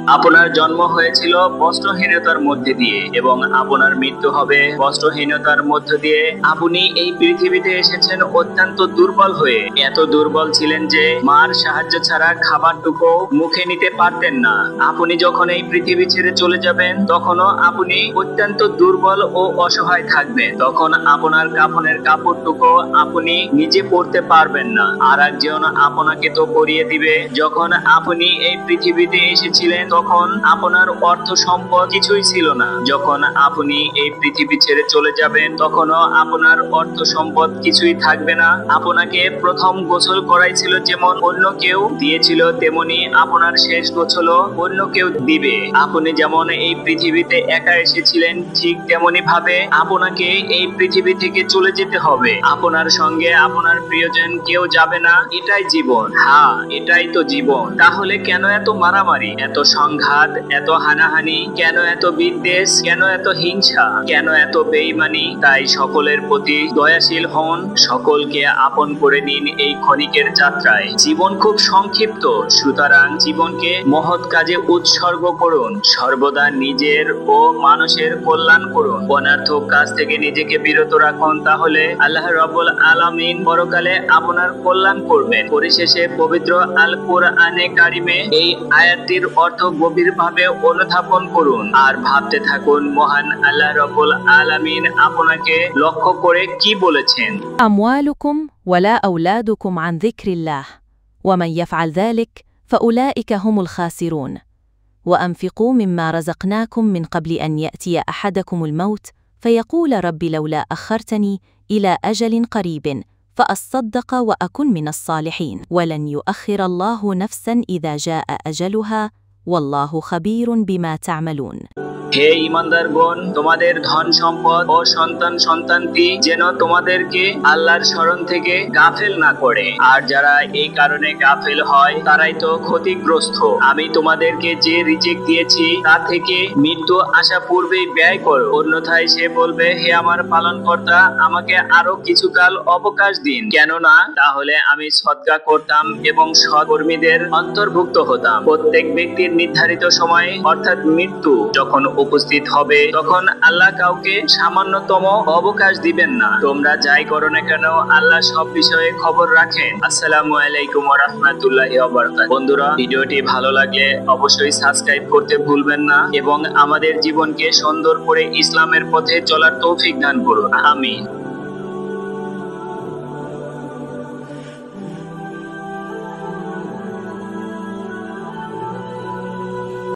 আপনার জন্ম হয়েছিল বস্ত্রহীনতার মধ্যে দিয়ে এবং আপনার মৃত্যু হবে বস্ত্রহীনতার মধ্য দিয়ে। আপনি এই পৃথিবীতে এসেছেন অত্যন্ত দুর্বল হয়ে। এত দুর্বল ছিলেন যে মার সাহায্য ছাড়া খাবারটুকু মুখে নিতে পারতেন না। আপনি যখন এই পৃথিবী ছেড়ে চলে যাবেন তখনও আপনি অত্যন্ত দুর্বল ও অসহায় থাকবেন। তখন আপনার কাফনের কাপড়টুকু আপনি নিজে পরতে পারবেন না, আর একজন আপনাকে তো পরিয়ে দিবে। যখন আপনি এই পৃথিবীতে এসেছিলেন তখন আপনার অর্থ সম্পদ কিছুই ছিল না। যখন আপনি এই পৃথিবী ছেড়ে চলে যাবেন তখনও আপনার অর্থ সম্পদ কিছুই থাকবে না। আপনাকে প্রথম গোসল করাইছিল যেমন অন্য কেউ দিয়েছিল, তেমনি আপনার শেষ গোসলও অন্য কেউ দিবে। আপনি যেমন এই পৃথিবীতে একা এসেছিলেন ঠিক তেমনি ভাবে আপনাকে এই পৃথিবী থেকে চলে যেতে হবে। আপনার সঙ্গে আপনার প্রিয়জন কেউ যাবে না। এটাই জীবন। হ্যাঁ, এটাই তো জীবন। তাহলে কেন এত মারামারি, এত সংঘাত, এত হানাহানি, কেন এত বিদ্বেষ, কেন এত হিংসা, কেন এত বেঈমানি? তাই সকলের প্রতি দয়াশীল হন, সকলকে আপন করে নিন এই ক্ষণিকের যাত্রায়। জীবন খুব সংক্ষিপ্ত, সুতরাং জীবনকে মহৎ কাজে উৎসর্গ করুন। সর্বদা নিজের ও মানুষের কল্যাণ করুন। অনর্থক কাজ থেকে নিজেকে বিরত রাখুন, তাহলে আল্লাহ রাব্বুল আলামিন পরকালে আপনার কল্যাণ করবেন। পরিশেষে পবিত্র আল কোরআনে কারিমে এই আয়াতটির অর্থ গভীরভাবে অনুধাবন করুন আর ভাবতে থাকুন মহান আল্লাহ রাব্বুল আলামিন আপনাকে লক্ষ্য করে কি বলেছেন। أموالكم ولا أولادكم عن ذكر الله ومن يفعل ذلك فأولئك هم الخاسرون وأنفقوا مما رزقناكم من قبل أن يأتي أحدكم الموت فيقول رب لولا أخرتني إلى أجل قريب فأصدق وأكن من الصالحين ولن يؤخر الله نفسا إذا جاء أجلها والله خبير بما تعملون। হে ঈমানদারগণ, তোমাদের ধন সম্পদ ও সন্তান সন্তানটি যেন তোমাদেরকে আল্লাহর স্মরণ থেকে গাফেল না করে, আর যারা এই কারণে গাফেল হয় তারাই তো ক্ষতিগ্রস্ত। আমি তোমাদেরকে যে রিজিক দিয়েছি তা থেকে মৃত্যু আসা পূর্বেই ব্যয় করো, অন্যথায় সে বলবে হে আমার পালনকর্তা, আমাকে আরো কিছুকাল অবকাশ দিন, কেননা তাহলে আমি সদকা করতাম এবং সৎকর্মীদের অন্তর্ভুক্ত হতাম। প্রত্যেক ব্যক্তির নির্ধারিত সময় অর্থাৎ মৃত্যু যখন উপস্থিত হবে তখন আল্লাহ কাউকে সামান্যতম অবকাশ দিবেন না। তোমরা যাই করো না কেন আল্লাহ সব বিষয়ে খবর রাখেন। আসসালামু আলাইকুম ওয়া রাহমাতুল্লাহি ওয়া বারাকাতুহু। বন্ধুরা, ভিডিওটি ভালো লাগলে অবশ্যই সাবস্ক্রাইব করতে ভুলবেন না এবং আমাদের জীবনকে সুন্দর করে ইসলামের পথে চলার তৌফিক দান করুন। আমিন।